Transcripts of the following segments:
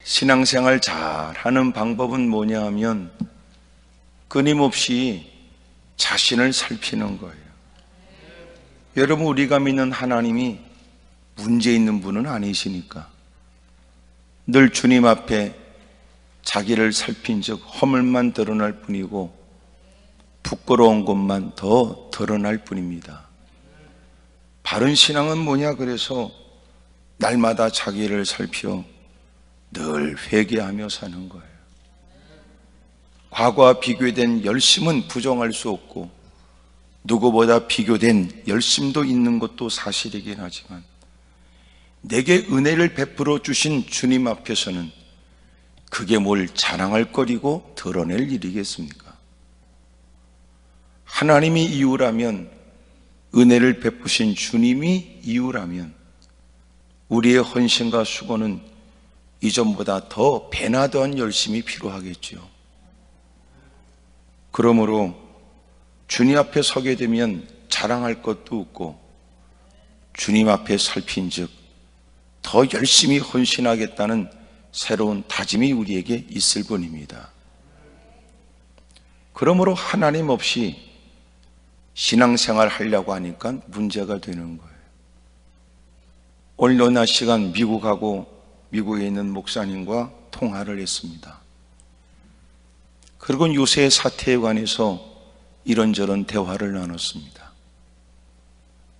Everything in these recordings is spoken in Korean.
신앙생활 잘하는 방법은 뭐냐 하면 끊임없이 자신을 살피는 거예요. 여러분, 우리가 믿는 하나님이 문제 있는 분은 아니시니까 늘 주님 앞에 자기를 살핀 즉 허물만 드러날 뿐이고 부끄러운 것만 더 드러날 뿐입니다. 바른 신앙은 뭐냐? 그래서 날마다 자기를 살펴 늘 회개하며 사는 거예요. 과거와 비교된 열심은 부정할 수 없고 누구보다 비교된 열심도 있는 것도 사실이긴 하지만 내게 은혜를 베풀어 주신 주님 앞에서는 그게 뭘 자랑할 거리고 드러낼 일이겠습니까? 하나님이 이유라면, 은혜를 베푸신 주님이 이유라면 우리의 헌신과 수고는 이전보다 더 배나 더한 열심이 필요하겠죠. 그러므로 주님 앞에 서게 되면 자랑할 것도 없고 주님 앞에 살핀 즉 더 열심히 헌신하겠다는 새로운 다짐이 우리에게 있을 뿐입니다. 그러므로 하나님 없이 신앙생활 하려고 하니까 문제가 되는 거예요. 오늘 어느 낮 시간 미국하고 미국에 있는 목사님과 통화를 했습니다. 그리고 요새 사태에 관해서 이런저런 대화를 나눴습니다.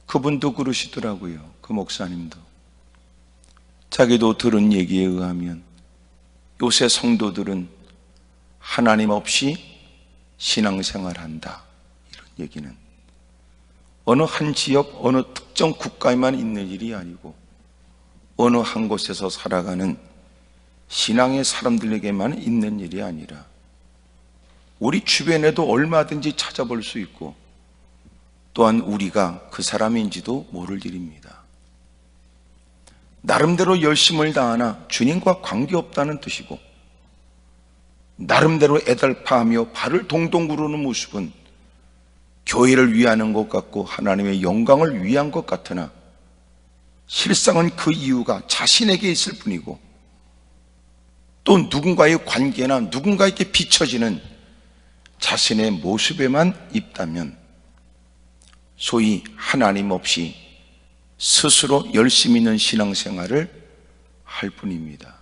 그분도 그러시더라고요. 그 목사님도 자기도 들은 얘기에 의하면 요새 성도들은 하나님 없이 신앙생활한다, 이런 얘기는 어느 한 지역, 어느 특정 국가에만 있는 일이 아니고 어느 한 곳에서 살아가는 신앙의 사람들에게만 있는 일이 아니라 우리 주변에도 얼마든지 찾아볼 수 있고 또한 우리가 그 사람인지도 모를 일입니다. 나름대로 열심을 다하나 주님과 관계없다는 뜻이고 나름대로 애달파하며 발을 동동 구르는 모습은 교회를 위하는 것 같고 하나님의 영광을 위한 것 같으나 실상은 그 이유가 자신에게 있을 뿐이고 또 누군가의 관계나 누군가에게 비춰지는 자신의 모습에만 있다면 소위 하나님 없이 스스로 열심히 있는 신앙생활을 할 뿐입니다.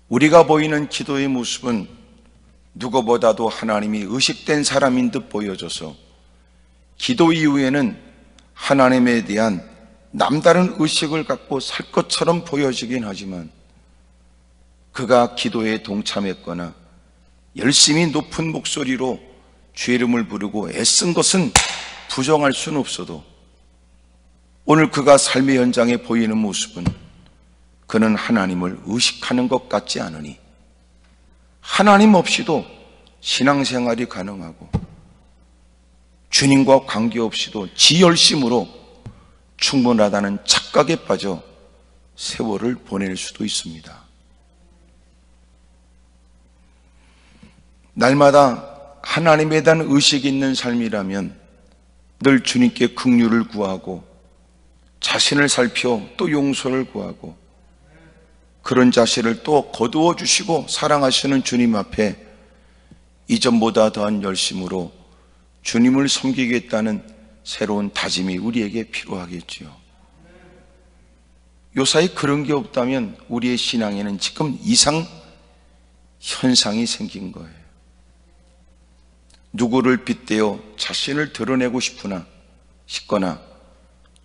우리가 보이는 기도의 모습은 누구보다도 하나님이 의식된 사람인 듯 보여져서 기도 이후에는 하나님에 대한 남다른 의식을 갖고 살 것처럼 보여지긴 하지만 그가 기도에 동참했거나 열심히 높은 목소리로 주의 이름을 부르고 애쓴 것은 부정할 수는 없어도 오늘 그가 삶의 현장에 보이는 모습은 그는 하나님을 의식하는 것 같지 않으니 하나님 없이도 신앙생활이 가능하고 주님과 관계없이도 지 열심으로 충분하다는 착각에 빠져 세월을 보낼 수도 있습니다. 날마다 하나님에 대한 의식이 있는 삶이라면 늘 주님께 긍휼을 구하고 자신을 살펴 또 용서를 구하고 그런 자신을 또 거두어 주시고 사랑하시는 주님 앞에 이전보다 더한 열심으로 주님을 섬기겠다는 새로운 다짐이 우리에게 필요하겠지요. 요사이 그런 게 없다면 우리의 신앙에는 지금 이상 현상이 생긴 거예요. 누구를 빗대어 자신을 드러내고 싶거나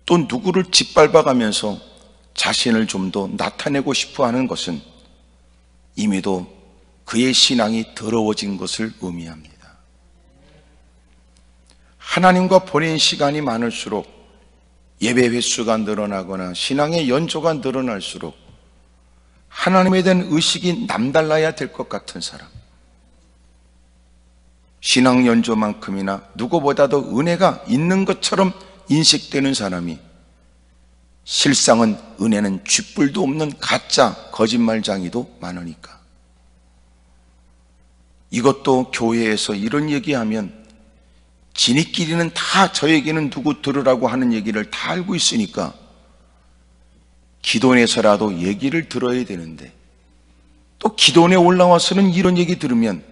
또 누구를 짓밟아가면서 자신을 좀 더 나타내고 싶어 하는 것은 이미도 그의 신앙이 더러워진 것을 의미합니다. 하나님과 보낸 시간이 많을수록 예배 횟수가 늘어나거나 신앙의 연조가 늘어날수록 하나님에 대한 의식이 남달라야 될 것 같은 사람, 신앙 연조만큼이나 누구보다도 은혜가 있는 것처럼 인식되는 사람이 실상은 은혜는 쥐뿔도 없는 가짜 거짓말장이도 많으니까. 이것도 교회에서 이런 얘기하면 지니끼리는 다 저에게는 누구 들으라고 하는 얘기를 다 알고 있으니까 기도원에서라도 얘기를 들어야 되는데, 또 기도원에 올라와서는 이런 얘기 들으면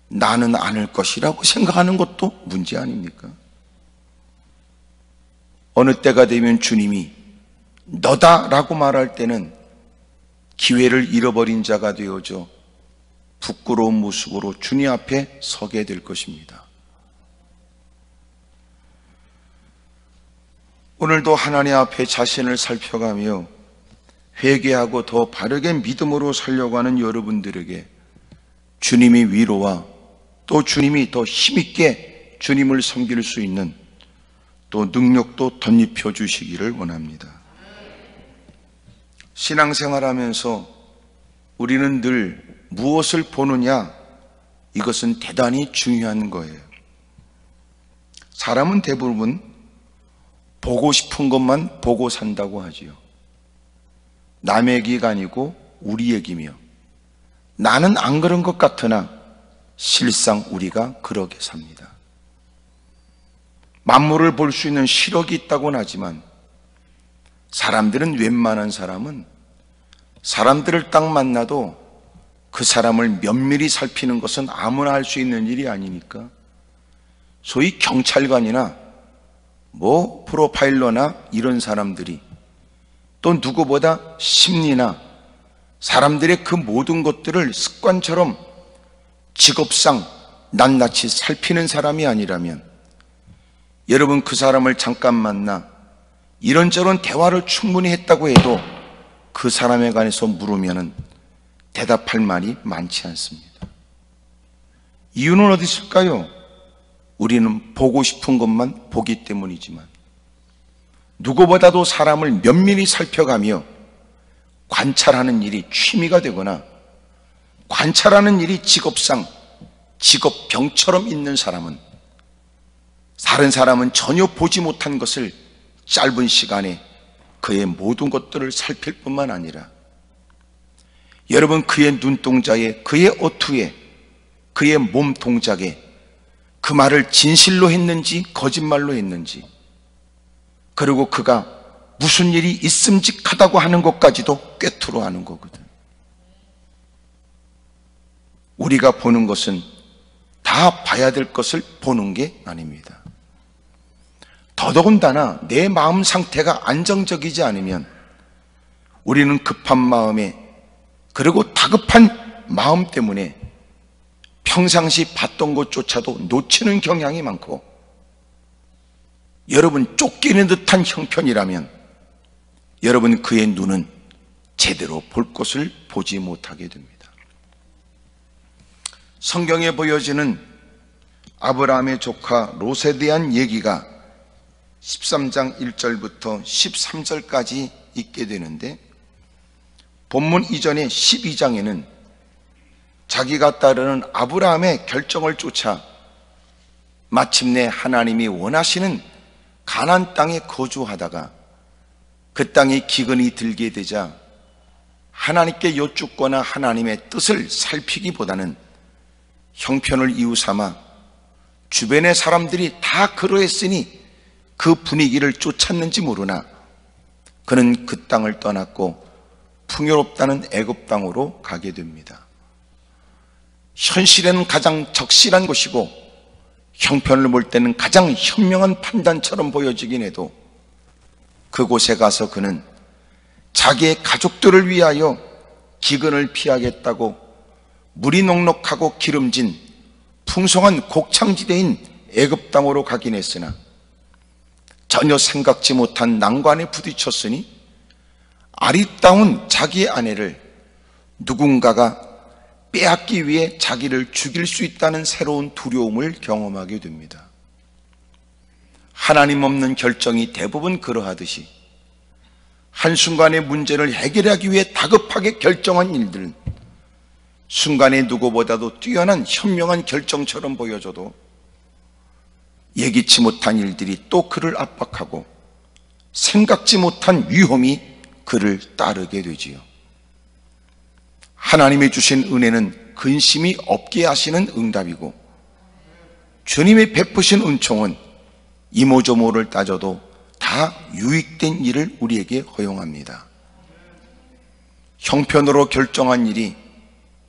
나는 안 할 것이라고 생각하는 것도 문제 아닙니까? 어느 때가 되면 주님이 너다라고 말할 때는 기회를 잃어버린 자가 되어져 부끄러운 모습으로 주님 앞에 서게 될 것입니다. 오늘도 하나님 앞에 자신을 살펴가며 회개하고 더 바르게 믿음으로 살려고 하는 여러분들에게 주님이 위로와 또 주님이 더 힘있게 주님을 섬길 수 있는 또 능력도 덧입혀 주시기를 원합니다. 신앙생활하면서 우리는 늘 무엇을 보느냐, 이것은 대단히 중요한 거예요. 사람은 대부분 보고 싶은 것만 보고 산다고 하지요. 남의 얘기가 아니고 우리 얘기며, 나는 안 그런 것 같으나 실상 우리가 그렇게 삽니다. 만물을 볼 수 있는 시력이 있다고는 하지만 사람들은, 웬만한 사람은 사람들을 딱 만나도 그 사람을 면밀히 살피는 것은 아무나 할 수 있는 일이 아니니까 소위 경찰관이나 프로파일러나 이런 사람들이 또 누구보다 심리나 사람들의 그 모든 것들을 습관처럼 직업상 낱낱이 살피는 사람이 아니라면, 여러분 그 사람을 잠깐 만나 이런저런 대화를 충분히 했다고 해도 그 사람에 관해서 물으면은 대답할 말이 많지 않습니다. 이유는 어디 있을까요? 우리는 보고 싶은 것만 보기 때문이지만, 누구보다도 사람을 면밀히 살펴가며 관찰하는 일이 취미가 되거나 관찰하는 일이 직업상 직업병처럼 있는 사람은, 다른 사람은 전혀 보지 못한 것을 짧은 시간에 그의 모든 것들을 살필 뿐만 아니라, 여러분 그의 눈동자에, 그의 어투에, 그의 몸 동작에 그 말을 진실로 했는지 거짓말로 했는지, 그리고 그가 무슨 일이 있음직하다고 하는 것까지도 꿰뚫어 아는 거거든. 우리가 보는 것은 다 봐야 될 것을 보는 게 아닙니다. 더더군다나 내 마음 상태가 안정적이지 않으면 우리는 급한 마음에, 그리고 다급한 마음 때문에 평상시 봤던 것조차도 놓치는 경향이 많고, 여러분 쫓기는 듯한 형편이라면 여러분 그의 눈은 제대로 볼 것을 보지 못하게 됩니다. 성경에 보여지는 아브라함의 조카 롯에 대한 얘기가 13장 1절부터 13절까지 있게 되는데, 본문 이전의 12장에는 자기가 따르는 아브라함의 결정을 쫓아 마침내 하나님이 원하시는 가나안 땅에 거주하다가 그 땅이 기근이 들게 되자 하나님께 여쭙거나 하나님의 뜻을 살피기보다는 형편을 이유삼아 주변의 사람들이 다 그러했으니 그 분위기를 쫓았는지 모르나 그는 그 땅을 떠났고 풍요롭다는 애굽 땅으로 가게 됩니다. 현실에는 가장 적실한 곳이고 형편을 볼 때는 가장 현명한 판단처럼 보여지긴 해도, 그곳에 가서 그는 자기의 가족들을 위하여 기근을 피하겠다고 물이 넉넉하고 기름진 풍성한 곡창지대인 애굽 땅으로 가긴 했으나 전혀 생각지 못한 난관에 부딪혔으니 아리따운 자기의 아내를 누군가가 빼앗기 위해 자기를 죽일 수 있다는 새로운 두려움을 경험하게 됩니다. 하나님 없는 결정이 대부분 그러하듯이 한순간의 문제를 해결하기 위해 다급하게 결정한 일들은 순간에 누구보다도 뛰어난 현명한 결정처럼 보여져도 예기치 못한 일들이 또 그를 압박하고 생각지 못한 위험이 그를 따르게 되지요. 하나님이 주신 은혜는 근심이 없게 하시는 응답이고, 주님이 베푸신 은총은 이모저모를 따져도 다 유익된 일을 우리에게 허용합니다. 형편으로 결정한 일이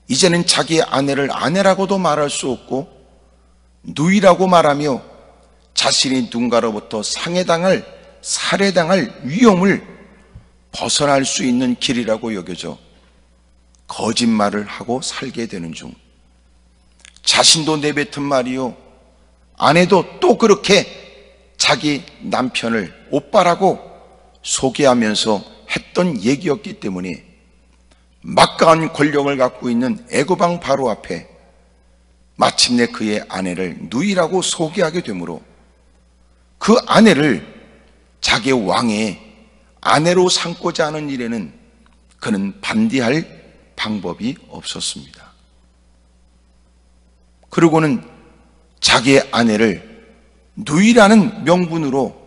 이제는 자기의 아내를 아내라고도 말할 수 없고 누이라고 말하며 자신이 누군가로부터 상해당할, 살해당할 위험을 벗어날 수 있는 길이라고 여겨져 거짓말을 하고 살게 되는 중, 자신도 내뱉은 말이요, 아내도 또 그렇게 자기 남편을 오빠라고 소개하면서 했던 얘기였기 때문에 막강한 권력을 갖고 있는 애굽왕 바로 앞에 마침내 그의 아내를 누이라고 소개하게 되므로 그 아내를 자기의 왕의 아내로 삼고자 하는 일에는 그는 반대할 방법이 없었습니다. 그리고는 자기의 아내를 누이라는 명분으로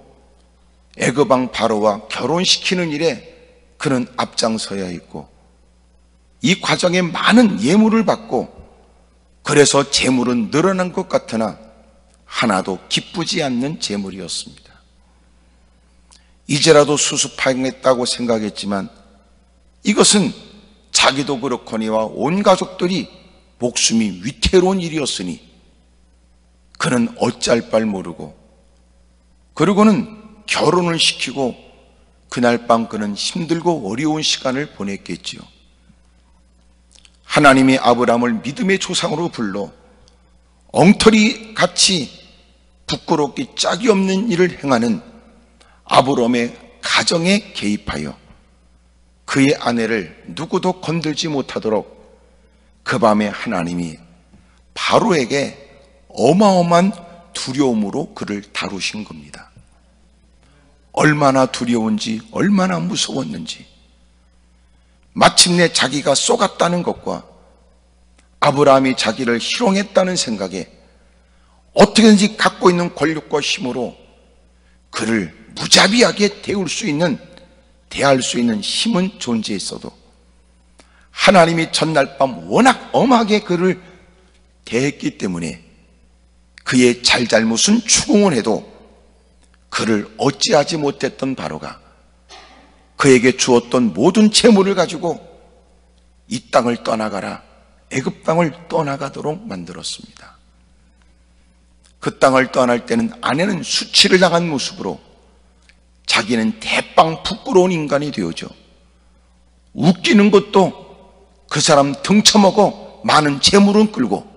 애굽왕 바로와 결혼시키는 일에 그는 앞장서야 했고, 이 과정에 많은 예물을 받고, 그래서 재물은 늘어난 것 같으나 하나도 기쁘지 않는 재물이었습니다. 이제라도 수습하겠다고 생각했지만 이것은 자기도 그렇거니와 온 가족들이 목숨이 위태로운 일이었으니 그는 어찌할 바를 모르고, 그리고는 결혼을 시키고 그날 밤 그는 힘들고 어려운 시간을 보냈겠지요. 하나님이 아브라함을 믿음의 조상으로 불러 엉터리 같이 부끄럽게 짝이 없는 일을 행하는 아브라함의 가정에 개입하여 그의 아내를 누구도 건들지 못하도록 그 밤에 하나님이 바로에게 어마어마한 두려움으로 그를 다루신 겁니다. 얼마나 두려운지, 얼마나 무서웠는지, 마침내 자기가 쏘갔다는 것과 아브라함이 자기를 희롱했다는 생각에 어떻게든지 갖고 있는 권력과 힘으로 그를 무자비하게 대할 수 있는 힘은 존재했어도 하나님이 전날 밤 워낙 엄하게 그를 대했기 때문에 그의 잘잘못은 추궁을 해도 그를 어찌하지 못했던 바로가 그에게 주었던 모든 재물을 가지고 이 땅을 떠나가라, 애굽 땅을 떠나가도록 만들었습니다. 그 땅을 떠날 때는 아내는 수치를 당한 모습으로 자기는 대빵 부끄러운 인간이 되어져 웃기는 것도 그 사람 등쳐먹어 많은 재물은 끌고,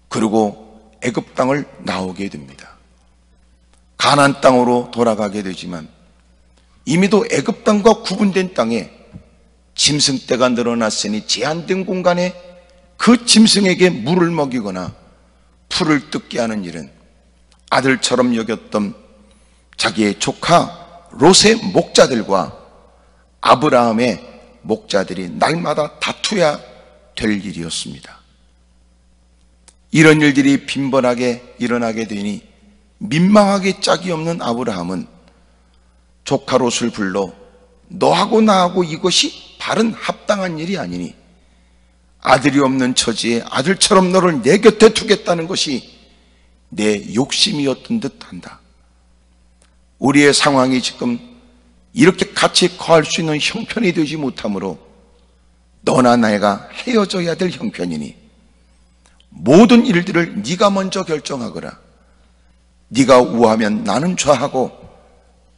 그리고 애굽 땅을 나오게 됩니다. 가나안 땅으로 돌아가게 되지만 이미도 애굽 땅과 구분된 땅에 짐승떼가 늘어났으니 제한된 공간에 그 짐승에게 물을 먹이거나 풀을 뜯게 하는 일은 아들처럼 여겼던 자기의 조카 롯의 목자들과 아브라함의 목자들이 날마다 다투야 될 일이었습니다. 이런 일들이 빈번하게 일어나게 되니 민망하게 짝이 없는 아브라함은 조카 롯을 불러 너하고 나하고 이것이 바른 합당한 일이 아니니 아들이 없는 처지에 아들처럼 너를 내 곁에 두겠다는 것이 내 욕심이었던 듯한다. 우리의 상황이 지금 이렇게 같이 거할 수 있는 형편이 되지 못하므로 너나 내가 헤어져야 될 형편이니 모든 일들을 네가 먼저 결정하거라. 네가 우하면 나는 좌하고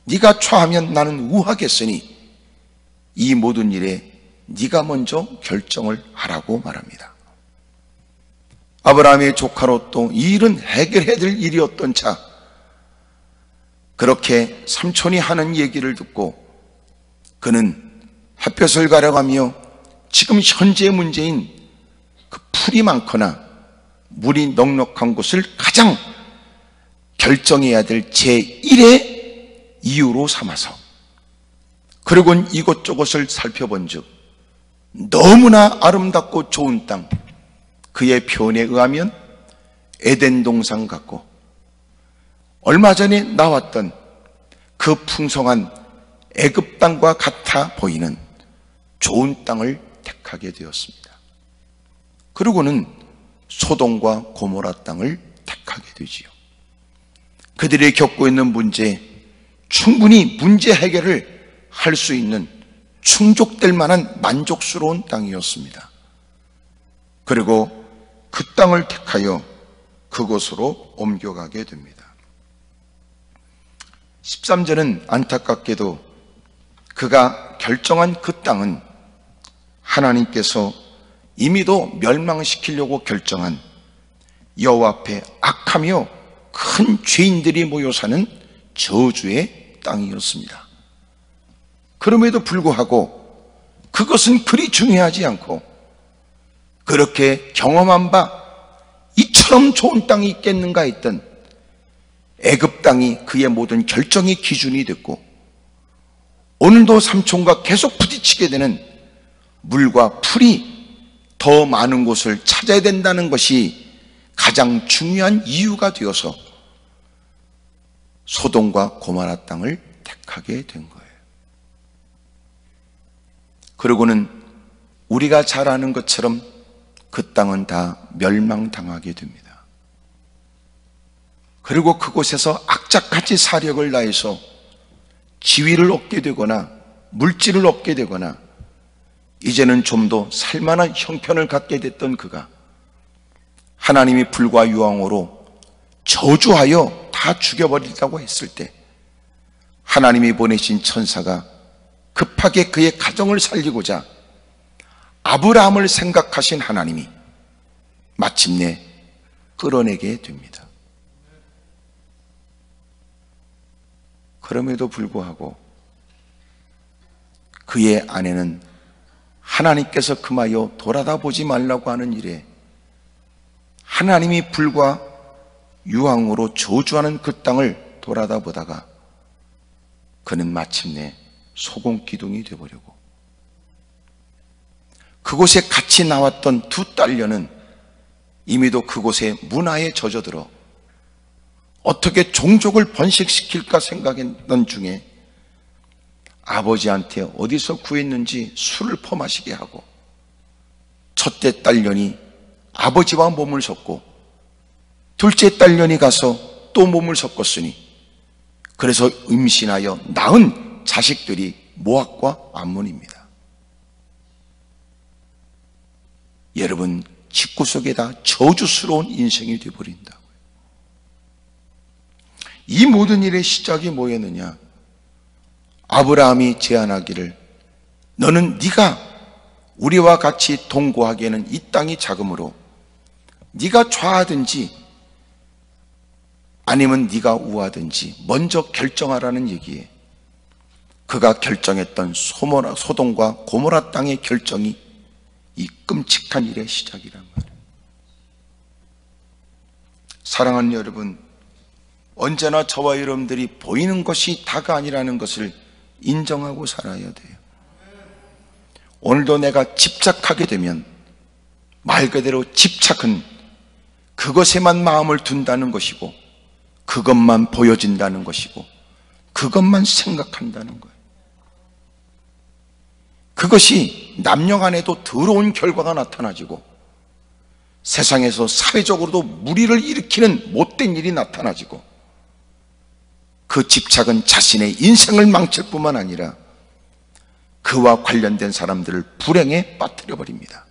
네가 좌하면 나는 우하겠으니 이 모든 일에 네가 먼저 결정을 하라고 말합니다. 아브라함의 조카 롯도 이 일은 해결해야 될 일이었던 차, 그렇게 삼촌이 하는 얘기를 듣고 그는 햇볕을 가려가며 지금 현재 문제인 그 풀이 많거나 물이 넉넉한 곳을 가장 결정해야 될 제1의 이유로 삼아서, 그리고는 이곳저곳을 살펴본 즉 너무나 아름답고 좋은 땅, 그의 표현에 의하면 에덴 동산 같고 얼마 전에 나왔던 그 풍성한 애굽 땅과 같아 보이는 좋은 땅을 택하게 되었습니다. 그리고는 소돔과 고모라 땅을 택하게 되지요. 그들이 겪고 있는 문제, 충분히 문제 해결을 할 수 있는 충족될 만한 만족스러운 땅이었습니다. 그리고 그 땅을 택하여 그곳으로 옮겨가게 됩니다. 13절은 안타깝게도 그가 결정한 그 땅은 하나님께서 이미도 멸망시키려고 결정한 여호와 앞에 악하며 큰 죄인들이 모여 사는 저주의 땅이었습니다. 그럼에도 불구하고 그것은 그리 중요하지 않고, 그렇게 경험한 바 이처럼 좋은 땅이 있겠는가 했던 애굽 땅이 그의 모든 결정의 기준이 됐고, 오늘도 삼촌과 계속 부딪히게 되는 물과 풀이 더 많은 곳을 찾아야 된다는 것이 가장 중요한 이유가 되어서 소돔과 고모라 땅을 택하게 된 거예요. 그러고는 우리가 잘 아는 것처럼 그 땅은 다 멸망당하게 됩니다. 그리고 그곳에서 악착같이 사력을 다해서 지위를 얻게 되거나 물질을 얻게 되거나 이제는 좀 더 살만한 형편을 갖게 됐던 그가 하나님이 불과 유황으로 저주하여 다 죽여버리려고 했을 때, 하나님이 보내신 천사가 급하게 그의 가정을 살리고자 아브라함을 생각하신 하나님이 마침내 끌어내게 됩니다. 그럼에도 불구하고 그의 아내는 하나님께서 금하여 돌아다 보지 말라고 하는 일에 하나님이 불과 유황으로 저주하는 그 땅을 돌아다 보다가 그는 마침내 소금기둥이 되어버리고, 그곳에 같이 나왔던 두 딸녀는 이미도 그곳에 문화에 젖어들어 어떻게 종족을 번식시킬까 생각했던 중에 아버지한테 어디서 구했는지 술을 퍼마시게 하고, 첫째 딸년이 아버지와 몸을 섞고 둘째 딸년이 가서 또 몸을 섞었으니, 그래서 임신하여 낳은 자식들이 모압과 암몬입니다. 여러분, 집구석에다 저주스러운 인생이 되어버린다고요. 이 모든 일의 시작이 뭐였느냐? 아브라함이 제안하기를, 너는 네가 우리와 같이 동거하기에는 이 땅이 작으므로 네가 좌하든지 아니면 네가 우하든지 먼저 결정하라는 얘기에, 그가 결정했던 소돔과 고모라 땅의 결정이 이 끔찍한 일의 시작이란 말이에요. 사랑하는 여러분, 언제나 저와 여러분들이 보이는 것이 다가 아니라는 것을 인정하고 살아야 돼요. 오늘도 내가 집착하게 되면 말 그대로 집착은 그것에만 마음을 둔다는 것이고, 그것만 보여진다는 것이고, 그것만 생각한다는 거예요. 그것이 남녀 간에도 더러운 결과가 나타나지고, 세상에서 사회적으로도 무리를 일으키는 못된 일이 나타나지고, 그 집착은 자신의 인생을 망칠 뿐만 아니라 그와 관련된 사람들을 불행에 빠뜨려 버립니다.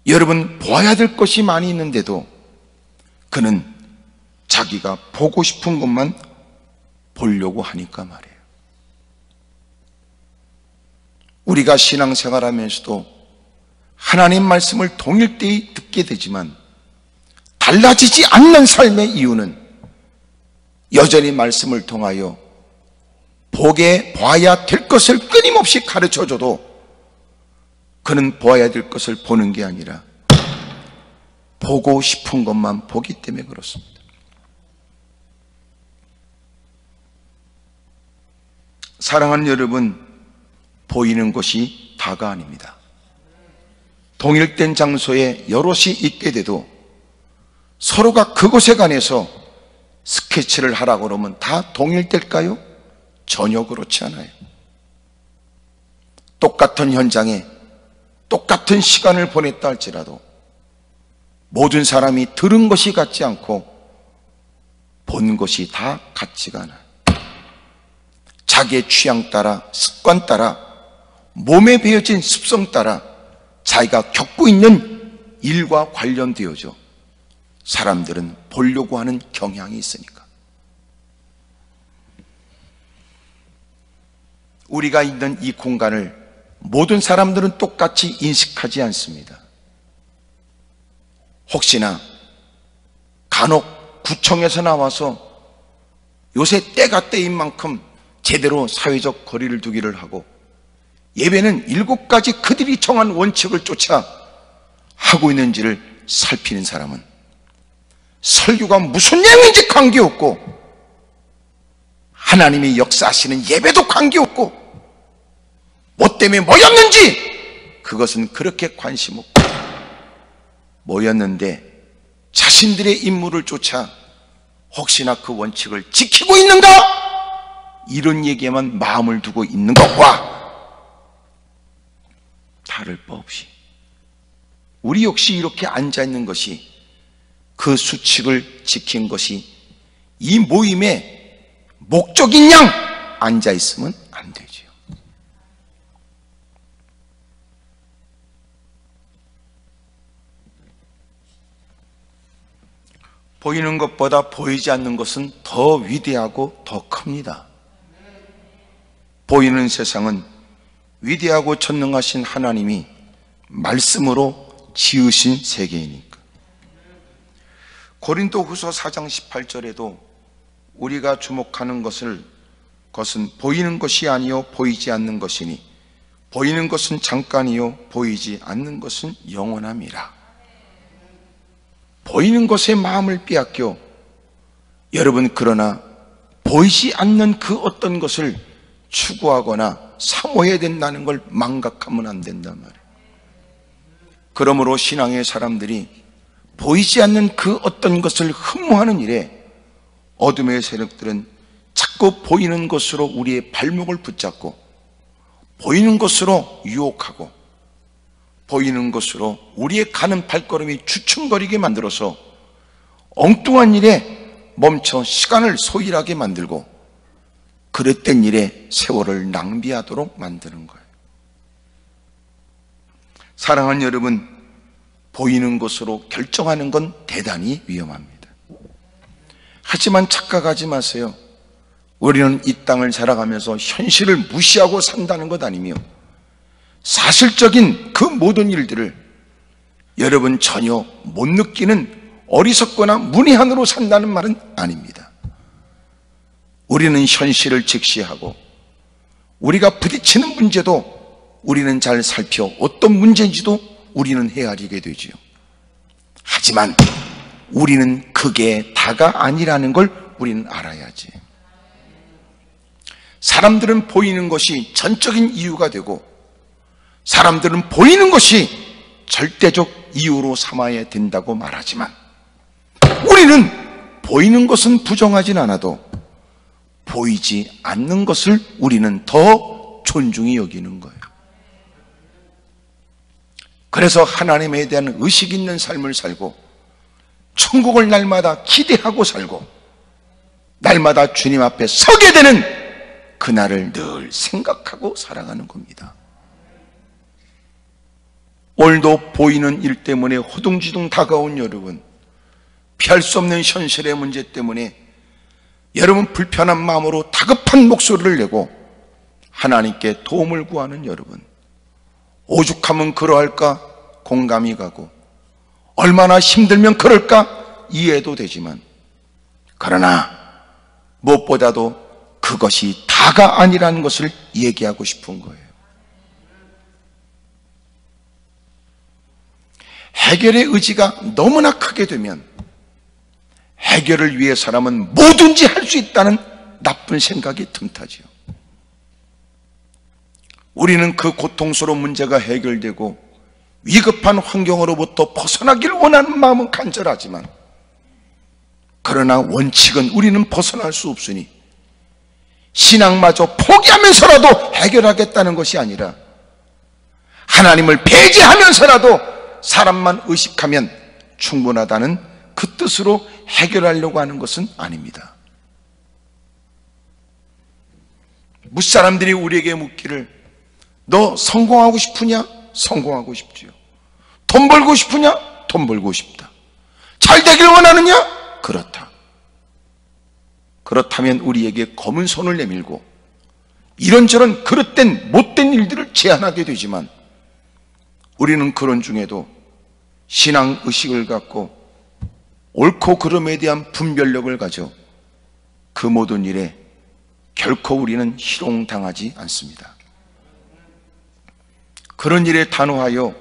여러분, 보아야 될 것이 많이 있는데도 그는 자기가 보고 싶은 것만 보려고 하니까 말이에요. 우리가 신앙생활하면서도 하나님 말씀을 동일되이 듣게 되지만 달라지지 않는 삶의 이유는 여전히 말씀을 통하여 보게 봐야 될 것을 끊임없이 가르쳐줘도 그는 보아야 될 것을 보는 게 아니라 보고 싶은 것만 보기 때문에 그렇습니다. 사랑하는 여러분, 보이는 것이 다가 아닙니다. 동일된 장소에 여럿이 있게 돼도 서로가 그곳에 관해서 스케치를 하라고 그러면 다 동일될까요? 전혀 그렇지 않아요. 똑같은 현장에 똑같은 시간을 보냈다 할지라도 모든 사람이 들은 것이 같지 않고 본 것이 다 같지가 않아요. 자기의 취향 따라, 습관 따라, 몸에 배어진 습성 따라 자기가 겪고 있는 일과 관련되어져 사람들은 보려고 하는 경향이 있으니까. 우리가 있는 이 공간을 모든 사람들은 똑같이 인식하지 않습니다. 혹시나 간혹 구청에서 나와서 요새 때가 때인 만큼 제대로 사회적 거리를 두기를 하고 예배는 7가지 그들이 정한 원칙을 쫓아 하고 있는지를 살피는 사람은 설교가 무슨 내용인지 관계없고 하나님이 역사하시는 예배도 관계없고 뭐 때문에 모였는지 그것은 그렇게 관심 없고 모였는데 자신들의 임무를 쫓아 혹시나 그 원칙을 지키고 있는가? 이런 얘기에만 마음을 두고 있는 것과 다를 바 없이 우리 역시 이렇게 앉아있는 것이 그 수칙을 지킨 것이 이 모임의 목적인 양 앉아있으면 안 되죠. 보이는 것보다 보이지 않는 것은 더 위대하고 더 큽니다. 보이는 세상은 위대하고 전능하신 하나님이 말씀으로 지으신 세계이니까. 고린도후서 4장 18절에도 우리가 주목하는 것은 보이는 것이 아니요 보이지 않는 것이니 보이는 것은 잠깐이요 보이지 않는 것은 영원함이라. 보이는 것에 마음을 빼앗겨 여러분 그러나 보이지 않는 그 어떤 것을 추구하거나 사모해야 된다는 걸 망각하면 안 된단 말이에요. 그러므로 신앙의 사람들이 보이지 않는 그 어떤 것을 흠모하는 일에 어둠의 세력들은 자꾸 보이는 것으로 우리의 발목을 붙잡고 보이는 것으로 유혹하고 보이는 것으로 우리의 가는 발걸음이 주춤거리게 만들어서 엉뚱한 일에 멈춰 시간을 소일하게 만들고 그릇된 일에 세월을 낭비하도록 만드는 거예요. 사랑하는 여러분, 보이는 것으로 결정하는 건 대단히 위험합니다. 하지만 착각하지 마세요. 우리는 이 땅을 살아가면서 현실을 무시하고 산다는 것 아니며 사실적인 그 모든 일들을 여러분 전혀 못 느끼는 어리석거나 문외한으로 산다는 말은 아닙니다. 우리는 현실을 직시하고 우리가 부딪히는 문제도 우리는 잘 살펴 어떤 문제인지도 우리는 헤아리게 되지요. 하지만 우리는 그게 다가 아니라는 걸 우리는 알아야지. 사람들은 보이는 것이 전적인 이유가 되고 사람들은 보이는 것이 절대적 이유로 삼아야 된다고 말하지만 우리는 보이는 것은 부정하진 않아도 보이지 않는 것을 우리는 더 존중히 여기는 거예요. 그래서 하나님에 대한 의식 있는 삶을 살고 천국을 날마다 기대하고 살고 날마다 주님 앞에 서게 되는 그날을 늘 생각하고 살아가는 겁니다. 오늘도 보이는 일 때문에 허둥지둥 다가온 여러분, 피할 수 없는 현실의 문제 때문에 여러분 불편한 마음으로 다급한 목소리를 내고 하나님께 도움을 구하는 여러분, 오죽하면 그러할까 공감이 가고 얼마나 힘들면 그럴까 이해도 되지만 그러나 무엇보다도 그것이 다가 아니라는 것을 얘기하고 싶은 거예요. 해결의 의지가 너무나 크게 되면 해결을 위해 사람은 뭐든지 할 수 있다는 나쁜 생각이 틈타지요. 우리는 그 고통스러운 문제가 해결되고 위급한 환경으로부터 벗어나길 원하는 마음은 간절하지만 그러나 원칙은 우리는 벗어날 수 없으니 신앙마저 포기하면서라도 해결하겠다는 것이 아니라 하나님을 배제하면서라도 사람만 의식하면 충분하다는 그 뜻으로 해결하려고 하는 것은 아닙니다. 무사람들이 우리에게 묻기를 너 성공하고 싶으냐? 성공하고 싶지요. 돈 벌고 싶으냐? 돈 벌고 싶다. 잘 되길 원하느냐? 그렇다. 그렇다면 우리에게 검은 손을 내밀고 이런저런 그릇된 못된 일들을 제안하게 되지만 우리는 그런 중에도 신앙의식을 갖고 옳고 그름에 대한 분별력을 가져 그 모든 일에 결코 우리는 희롱당하지 않습니다. 그런 일에 단호하여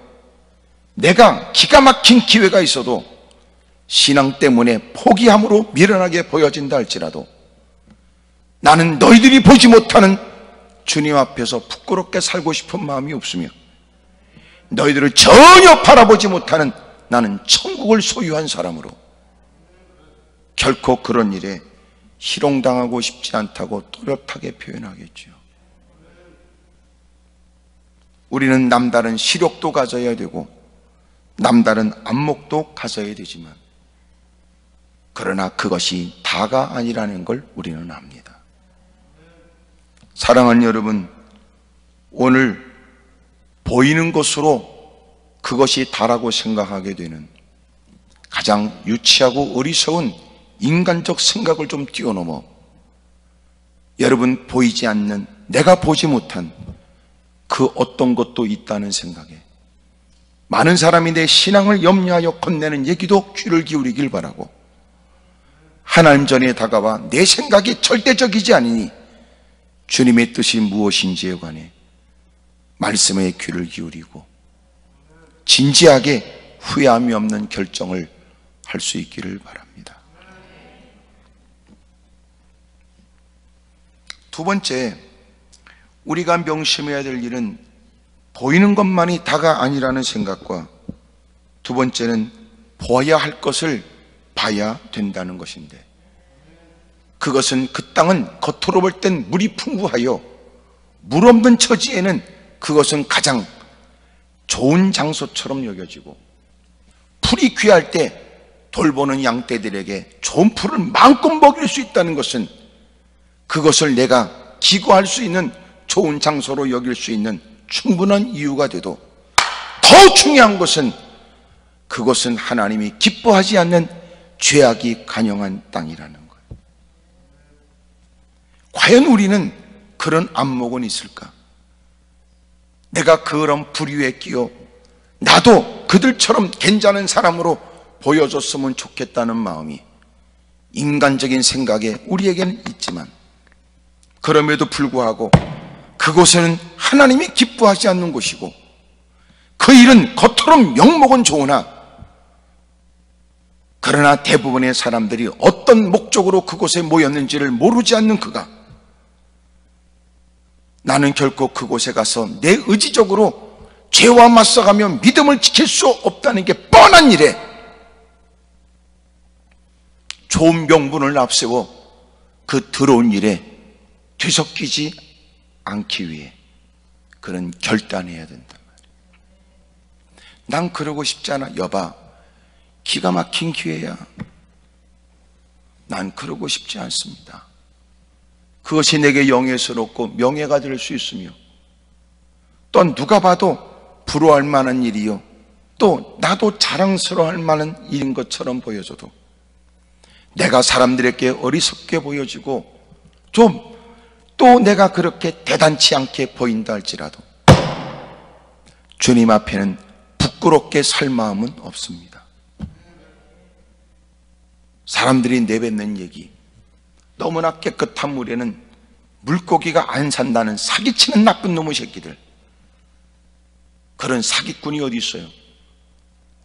내가 기가 막힌 기회가 있어도 신앙 때문에 포기함으로 미련하게 보여진다 할지라도 나는 너희들이 보지 못하는 주님 앞에서 부끄럽게 살고 싶은 마음이 없으며 너희들을 전혀 바라보지 못하는 나는 천국을 소유한 사람으로 결코 그런 일에 희롱당하고 싶지 않다고 또렷하게 표현하겠죠. 우리는 남다른 시력도 가져야 되고 남다른 안목도 가져야 되지만 그러나 그것이 다가 아니라는 걸 우리는 압니다. 사랑하는 여러분, 오늘 보이는 것으로 그것이 다라고 생각하게 되는 가장 유치하고 어리석은 인간적 생각을 좀 뛰어넘어 여러분 보이지 않는 내가 보지 못한 그 어떤 것도 있다는 생각에 많은 사람이 내 신앙을 염려하여 건네는 얘기도 귀를 기울이길 바라고 하나님 전에 다가와 내 생각이 절대적이지 않으니 주님의 뜻이 무엇인지에 관해 말씀에 귀를 기울이고 진지하게 후회함이 없는 결정을 할 수 있기를 바랍니다. 두 번째, 우리가 명심해야 될 일은 보이는 것만이 다가 아니라는 생각과 두 번째는 보아야 할 것을 봐야 된다는 것인데 그것은 그 땅은 겉으로 볼 땐 물이 풍부하여 물 없는 처지에는 그것은 가장 좋은 장소처럼 여겨지고 풀이 귀할 때 돌보는 양떼들에게 좋은 풀을 마음껏 먹일 수 있다는 것은 그것을 내가 기거할 수 있는 좋은 장소로 여길 수 있는 충분한 이유가 돼도 더 중요한 것은 그것은 하나님이 기뻐하지 않는 죄악이 간영한 땅이라는 거예요. 과연 우리는 그런 안목은 있을까? 내가 그런 부류에 끼어 나도 그들처럼 괜찮은 사람으로 보여줬으면 좋겠다는 마음이 인간적인 생각에 우리에게는 있지만 그럼에도 불구하고 그곳은 하나님이 기뻐하지 않는 곳이고 그 일은 겉으로 명목은 좋으나 그러나 대부분의 사람들이 어떤 목적으로 그곳에 모였는지를 모르지 않는 그가 나는 결코 그곳에 가서 내 의지적으로 죄와 맞서가며 믿음을 지킬 수 없다는 게 뻔한 일에 좋은 명분을 앞세워 그 더러운 일에 뒤섞이지 않기 위해 그런 결단해야 된단 말이에요. 난 그러고 싶지 않아. 여봐, 기가 막힌 기회야. 난 그러고 싶지 않습니다. 그것이 내게 영예스럽고 명예가 될 수 있으며 또 누가 봐도 부러워할 만한 일이요 또 나도 자랑스러워할 만한 일인 것처럼 보여져도 내가 사람들에게 어리석게 보여지고 좀 또 내가 그렇게 대단치 않게 보인다 할지라도 주님 앞에는 부끄럽게 살 마음은 없습니다. 사람들이 내뱉는 얘기, 너무나 깨끗한 물에는 물고기가 안 산다는 사기치는 나쁜 놈의 새끼들, 그런 사기꾼이 어디 있어요?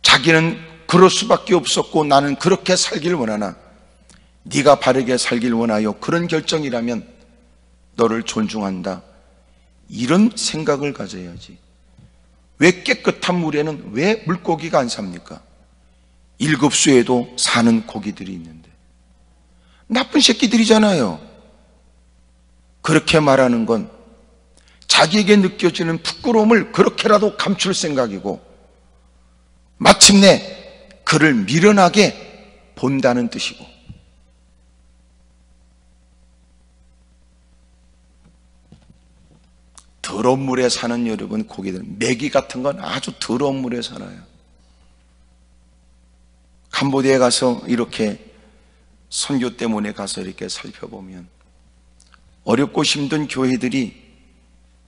자기는 그럴 수밖에 없었고 나는 그렇게 살길 원하나 네가 바르게 살길 원하여 그런 결정이라면 너를 존중한다, 이런 생각을 가져야지. 왜 깨끗한 물에는 왜 물고기가 안 삽니까? 1급수에도 사는 고기들이 있는데 나쁜 새끼들이잖아요. 그렇게 말하는 건 자기에게 느껴지는 부끄러움을 그렇게라도 감출 생각이고 마침내 그를 미련하게 본다는 뜻이고 더러운 물에 사는 여러분 고기들은, 메기 같은 건 아주 더러운 물에 살아요. 캄보디아에 가서 이렇게 선교 때문에 가서 이렇게 살펴보면 어렵고 힘든 교회들이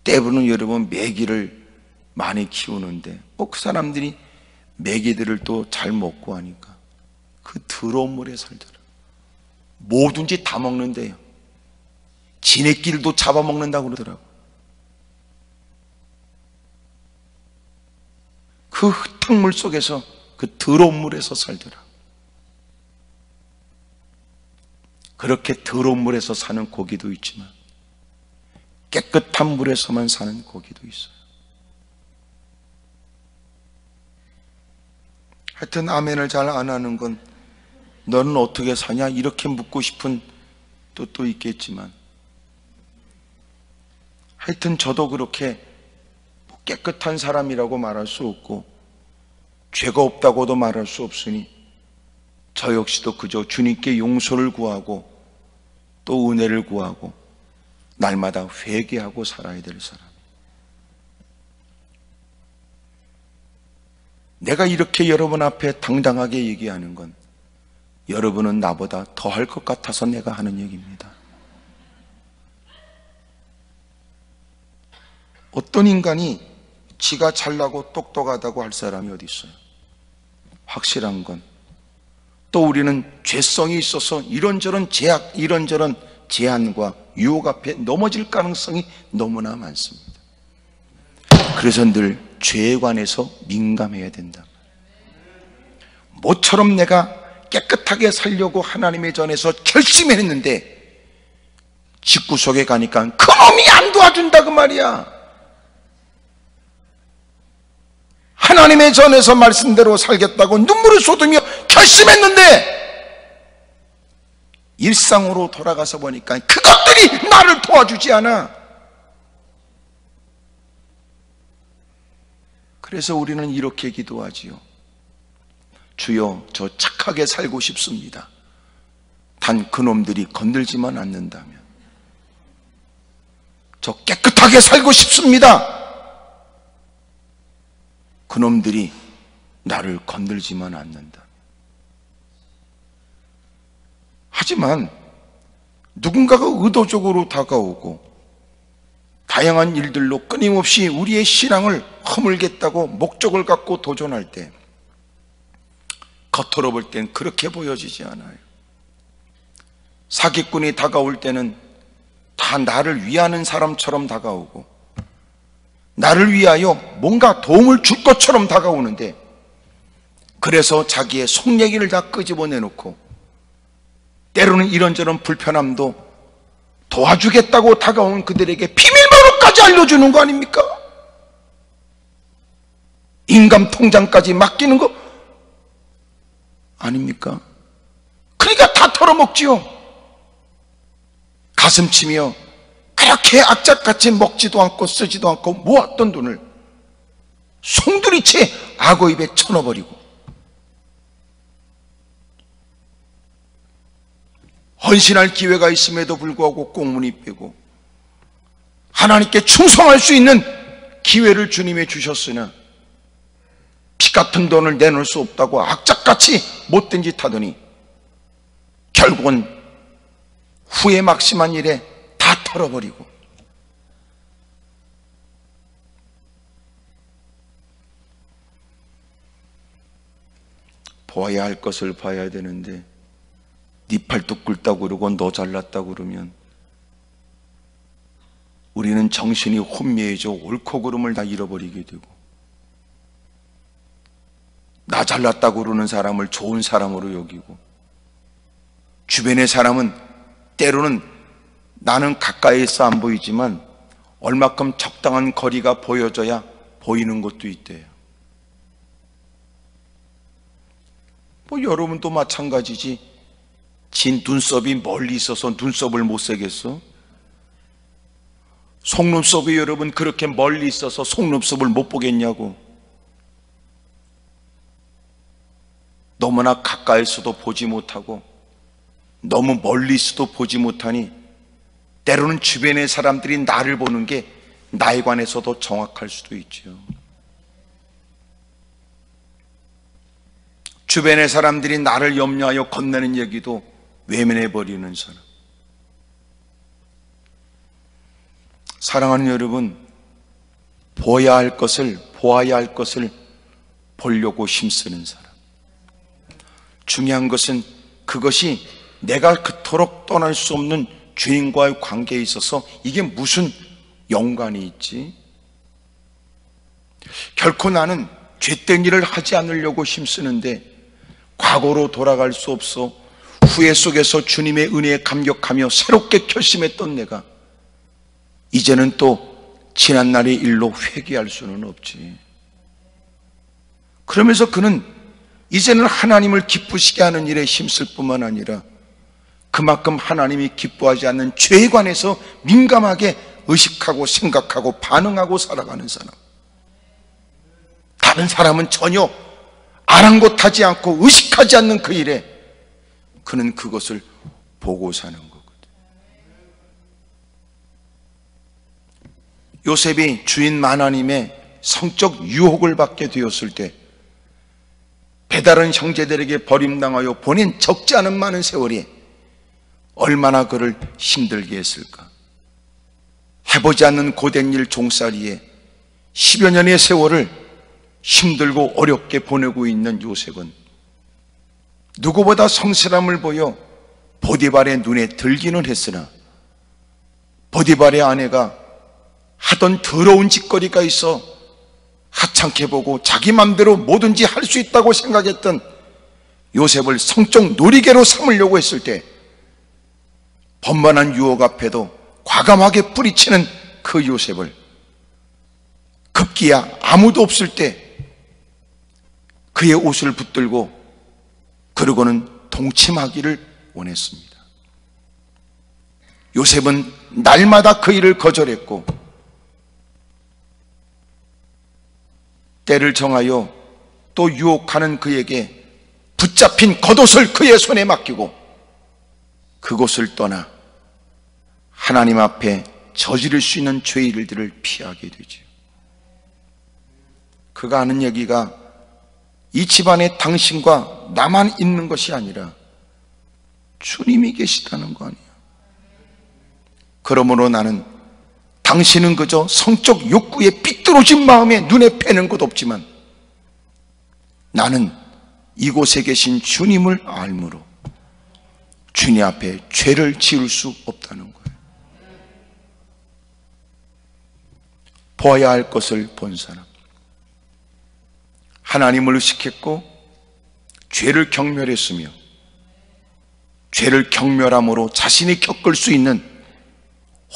때로는 여러분 메기를 많이 키우는데 그 사람들이 메기들을 또 잘 먹고 하니까 그 더러운 물에 살더라. 뭐든지 다 먹는데요. 지네끼리도 잡아먹는다고 그러더라고. 그 흙탕물 속에서, 그 더러운 물에서 살더라. 그렇게 더러운 물에서 사는 고기도 있지만 깨끗한 물에서만 사는 고기도 있어요. 하여튼 아멘을 잘 안 하는 건 너는 어떻게 사냐 이렇게 묻고 싶은 뜻도 있겠지만, 하여튼 저도 그렇게 깨끗한 사람이라고 말할 수 없고 죄가 없다고도 말할 수 없으니 저 역시도 그저 주님께 용서를 구하고 또 은혜를 구하고 날마다 회개하고 살아야 될 사람. 내가 이렇게 여러분 앞에 당당하게 얘기하는 건 여러분은 나보다 더 할 것 같아서 내가 하는 얘기입니다. 어떤 인간이 지가 잘나고 똑똑하다고 할 사람이 어디 있어요? 확실한 건 또 우리는 죄성이 있어서 이런저런 제약, 이런저런 제한과 유혹 앞에 넘어질 가능성이 너무나 많습니다. 그래서 늘 죄에 관해서 민감해야 된다. 모처럼 내가 깨끗하게 살려고 하나님의 전에서 결심했는데 집구석에 가니까 그놈이 안 도와준다 그 말이야. 하나님의 전에서 말씀대로 살겠다고 눈물을 쏟으며 결심했는데 일상으로 돌아가서 보니까 그것들이 나를 도와주지 않아. 그래서 우리는 이렇게 기도하지요. 주여, 저 착하게 살고 싶습니다. 단 그놈들이 건들지만 않는다면. 저 깨끗하게 살고 싶습니다. 그놈들이 나를 건들지만 않는다. 하지만 누군가가 의도적으로 다가오고 다양한 일들로 끊임없이 우리의 신앙을 허물겠다고 목적을 갖고 도전할 때 겉으로 볼 땐 그렇게 보여지지 않아요. 사기꾼이 다가올 때는 다 나를 위하는 사람처럼 다가오고 나를 위하여 뭔가 도움을 줄 것처럼 다가오는데, 그래서 자기의 속 얘기를 다 끄집어내놓고 때로는 이런저런 불편함도 도와주겠다고 다가온 그들에게 비밀번호까지 알려주는 거 아닙니까? 인감 통장까지 맡기는 거 아닙니까? 그러니까 다 털어먹지요. 가슴치며 그렇게 악착같이 먹지도 않고 쓰지도 않고 모았던 돈을 송두리째 악어 입에 쳐넣어버리고, 헌신할 기회가 있음에도 불구하고 꽁무니 빼고 하나님께 충성할 수 있는 기회를 주님이 주셨으나 피 같은 돈을 내놓을 수 없다고 악착같이 못된 짓 하더니 결국은 후회 막심한 일에 다 털어버리고, 보아야 할 것을 봐야 되는데 네 팔뚝 굵다고 그러고 너 잘났다고 그러면 우리는 정신이 혼미해져 옳고 그름을 다 잃어버리게 되고, 나 잘났다고 그러는 사람을 좋은 사람으로 여기고, 주변의 사람은 때로는 나는 가까이서 안 보이지만 얼마큼 적당한 거리가 보여져야 보이는 것도 있대요. 뭐 여러분도 마찬가지지. 진 눈썹이 멀리 있어서 눈썹을 못 세겠어? 속눈썹이 여러분 그렇게 멀리 있어서 속눈썹을 못 보겠냐고. 너무나 가까이서도 보지 못하고 너무 멀리 있어도 보지 못하니 때로는 주변의 사람들이 나를 보는 게 나에 관해서도 정확할 수도 있죠. 주변의 사람들이 나를 염려하여 건네는 얘기도 외면해버리는 사람. 사랑하는 여러분, 보아야 할 것을 보려고 힘쓰는 사람. 중요한 것은 그것이 내가 그토록 떠날 수 없는 주님과의 관계에 있어서 이게 무슨 연관이 있지? 결코 나는 죄된 일을 하지 않으려고 힘쓰는데 과거로 돌아갈 수 없어 후회 속에서 주님의 은혜에 감격하며 새롭게 결심했던 내가 이제는 또 지난날의 일로 회개할 수는 없지. 그러면서 그는 이제는 하나님을 기쁘시게 하는 일에 힘쓸 뿐만 아니라 그만큼 하나님이 기뻐하지 않는 죄에 관해서 민감하게 의식하고 생각하고 반응하고 살아가는 사람. 다른 사람은 전혀 아랑곳하지 않고 의식하지 않는 그 일에 그는 그것을 보고 사는 거거든. 요셉이 주인 마나님의 성적 유혹을 받게 되었을 때 배다른 형제들에게 버림당하여 보낸 적지 않은 많은 세월이 얼마나 그를 힘들게 했을까. 해보지 않는 고된 일 종살이에 10여 년의 세월을 힘들고 어렵게 보내고 있는 요셉은 누구보다 성실함을 보여 보디발의 눈에 들기는 했으나 보디발의 아내가 하던 더러운 짓거리가 있어 하찮게 보고 자기 맘대로 뭐든지 할 수 있다고 생각했던 요셉을 성적 놀이개로 삼으려고 했을 때 번번한 유혹 앞에도 과감하게 뿌리치는 그 요셉을 급기야 아무도 없을 때 그의 옷을 붙들고 그러고는 동침하기를 원했습니다. 요셉은 날마다 그 일을 거절했고 때를 정하여 또 유혹하는 그에게 붙잡힌 겉옷을 그의 손에 맡기고 그곳을 떠나 하나님 앞에 저지를 수 있는 죄의 일들을 피하게 되죠. 그가 하는 얘기가 이 집안에 당신과 나만 있는 것이 아니라 주님이 계시다는 거 아니야. 그러므로 나는 당신은 그저 성적 욕구에 삐뚤어진 마음에 눈에 뵈는 것 없지만 나는 이곳에 계신 주님을 알므로 주님 앞에 죄를 지을 수 없다는 거예요. 보아야 할 것을 본 사람, 하나님을 의식했고 죄를 경멸했으며 죄를 경멸함으로 자신이 겪을 수 있는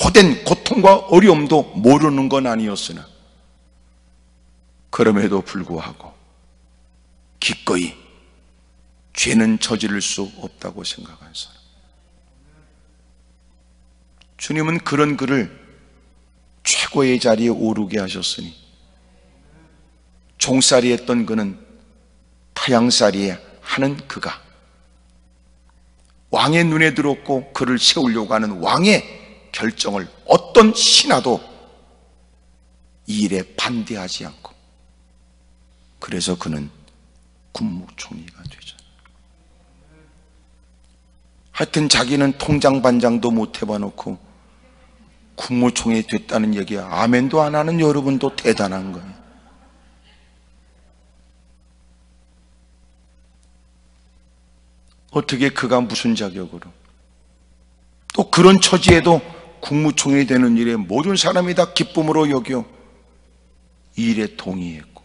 호된 고통과 어려움도 모르는 건 아니었으나 그럼에도 불구하고 기꺼이 죄는 저지를 수 없다고 생각한 사람. 주님은 그런 그를 최고의 자리에 오르게 하셨으니 종살이 했던 그는 타양살이 하는 그가 왕의 눈에 들었고 그를 세우려고 하는 왕의 결정을 어떤 신하도 이 일에 반대하지 않고 그래서 그는 국무총리가 되잖아요. 하여튼 자기는 통장 반장도 못 해봐놓고 국무총리 됐다는 얘기야 아멘도 안 하는 여러분도 대단한 거예요. 어떻게 그가 무슨 자격으로 또 그런 처지에도 국무총리 되는 일에 모든 사람이 다 기쁨으로 여겨 이 일에 동의했고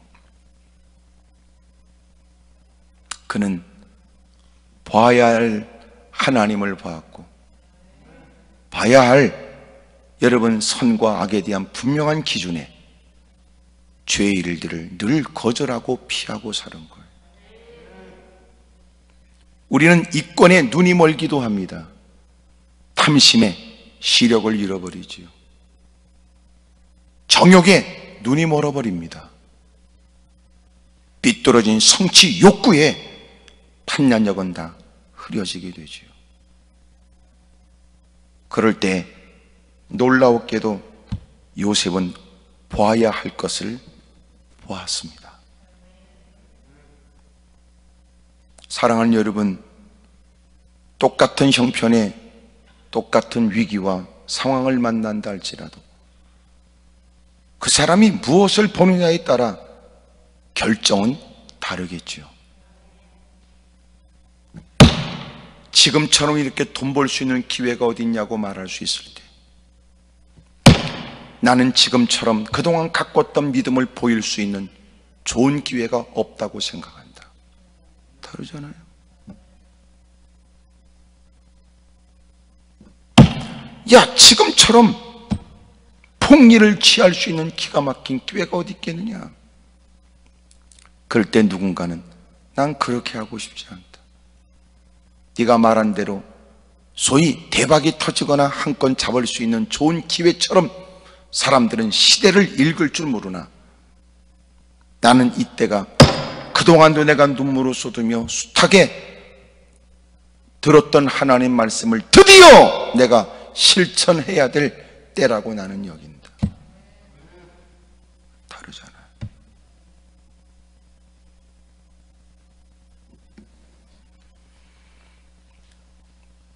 그는 봐야 할 하나님을 보았고 봐야 할 여러분 선과 악에 대한 분명한 기준에 죄의 일들을 늘 거절하고 피하고 사는 거예요. 우리는 이권에 눈이 멀기도 합니다. 탐심에 시력을 잃어버리지요. 정욕에 눈이 멀어버립니다. 삐뚤어진 성취 욕구에 판단력은 다 흐려지게 되지요. 그럴 때 놀라웠게도 요셉은 보아야 할 것을 보았습니다. 사랑하는 여러분, 똑같은 형편에 똑같은 위기와 상황을 만난다 할지라도 그 사람이 무엇을 보느냐에 따라 결정은 다르겠지요. 지금처럼 이렇게 돈 벌 수 있는 기회가 어디 있냐고 말할 수 있을 때, 나는 지금처럼 그동안 가꿨던 믿음을 보일 수 있는 좋은 기회가 없다고 생각한다. 다르잖아요. 야, 지금처럼 폭리를 취할 수 있는 기가 막힌 기회가 어디 있겠느냐. 그럴 때 누군가는 난 그렇게 하고 싶지 않다. 네가 말한 대로 소위 대박이 터지거나 한 건 잡을 수 있는 좋은 기회처럼 사람들은 시대를 읽을 줄 모르나 나는 이때가 그동안도 내가 눈물을 쏟으며 숱하게 들었던 하나님 말씀을 드디어 내가 실천해야 될 때라고 나는 여긴다. 다르잖아.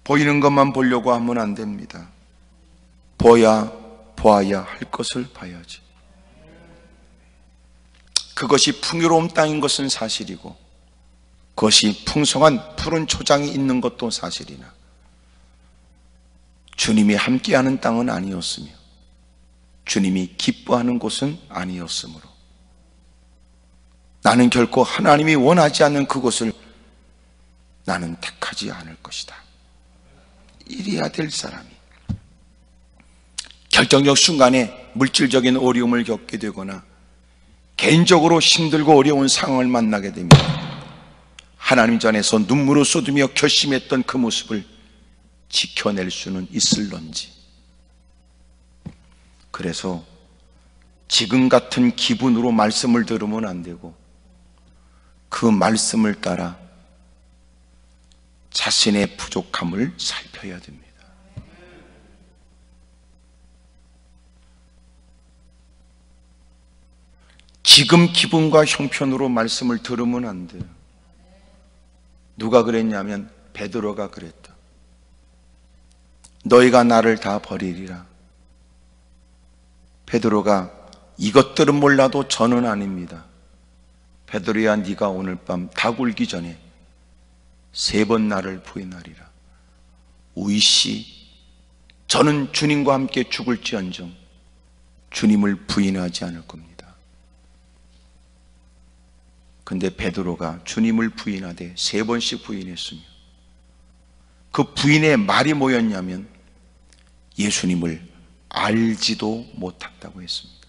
보이는 것만 보려고 하면 안 됩니다. 보아야 할 것을 봐야지. 그것이 풍요로운 땅인 것은 사실이고 그것이 풍성한 푸른 초장이 있는 것도 사실이나 주님이 함께하는 땅은 아니었으며 주님이 기뻐하는 곳은 아니었으므로 나는 결코 하나님이 원하지 않는 그곳을 나는 택하지 않을 것이다. 이래야 될 사람이 결정적 순간에 물질적인 어려움을 겪게 되거나 개인적으로 힘들고 어려운 상황을 만나게 됩니다. 하나님 전에서 눈물을 쏟으며 결심했던 그 모습을 지켜낼 수는 있을런지. 그래서 지금 같은 기분으로 말씀을 들으면 안 되고 그 말씀을 따라 자신의 부족함을 살펴야 됩니다. 지금 기분과 형편으로 말씀을 들으면 안 돼요. 누가 그랬냐면 베드로가 그랬다. 너희가 나를 다 버리리라. 베드로가 이것들은 몰라도 저는 아닙니다. 베드로야, 네가 오늘 밤 다 굴기 전에 3번 나를 부인하리라. 우이씨, 저는 주님과 함께 죽을지언정 주님을 부인하지 않을 겁니다. 근데 베드로가 주님을 부인하되 3번씩 부인했으며 그 부인의 말이 뭐였냐면 예수님을 알지도 못한다고 했습니다.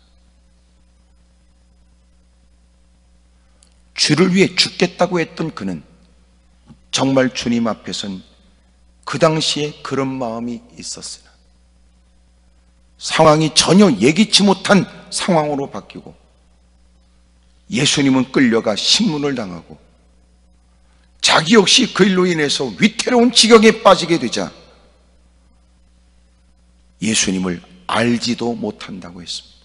주를 위해 죽겠다고 했던 그는 정말 주님 앞에선 그 당시에 그런 마음이 있었으나 상황이 전혀 예기치 못한 상황으로 바뀌고 예수님은 끌려가 신문을 당하고 자기 역시 그 일로 인해서 위태로운 지경에 빠지게 되자 예수님을 알지도 못한다고 했습니다.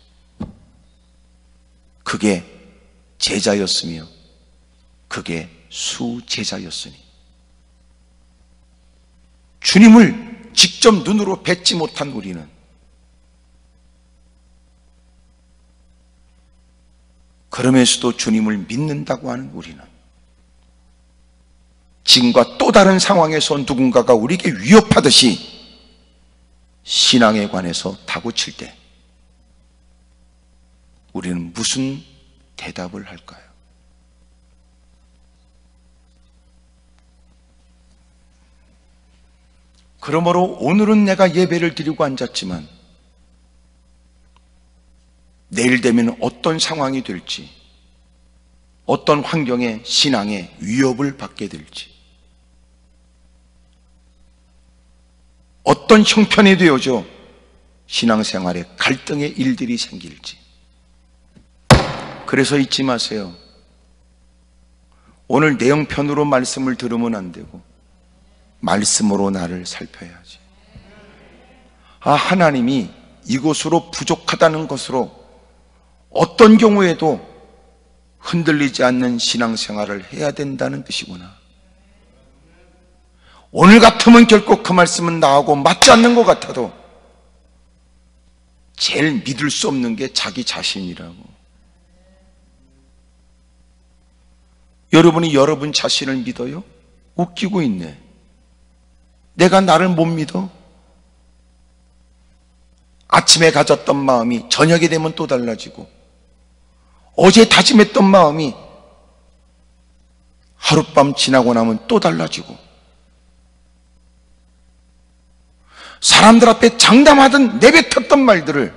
그게 제자였으며 그게 수제자였으니 주님을 직접 눈으로 뵙지 못한 우리는 그러면서도 주님을 믿는다고 하는 우리는 지금과 또 다른 상황에서 누군가가 우리에게 위협하듯이 신앙에 관해서 다구칠 때 우리는 무슨 대답을 할까요? 그러므로 오늘은 내가 예배를 드리고 앉았지만 내일 되면 어떤 상황이 될지, 어떤 환경에 신앙의 위협을 받게 될지, 어떤 형편이 되어져 신앙생활에 갈등의 일들이 생길지. 그래서 잊지 마세요. 오늘 내용편으로 말씀을 들으면 안 되고 말씀으로 나를 살펴야지. 아, 하나님이 이것으로 부족하다는 것으로 어떤 경우에도 흔들리지 않는 신앙생활을 해야 된다는 뜻이구나. 오늘 같으면 결코 그 말씀은 나하고 맞지 않는 것 같아도 제일 믿을 수 없는 게 자기 자신이라고. 여러분이 여러분 자신을 믿어요? 웃기고 있네. 내가 나를 못 믿어? 아침에 가졌던 마음이 저녁이 되면 또 달라지고, 어제 다짐했던 마음이 하룻밤 지나고 나면 또 달라지고, 사람들 앞에 장담하던 내뱉었던 말들을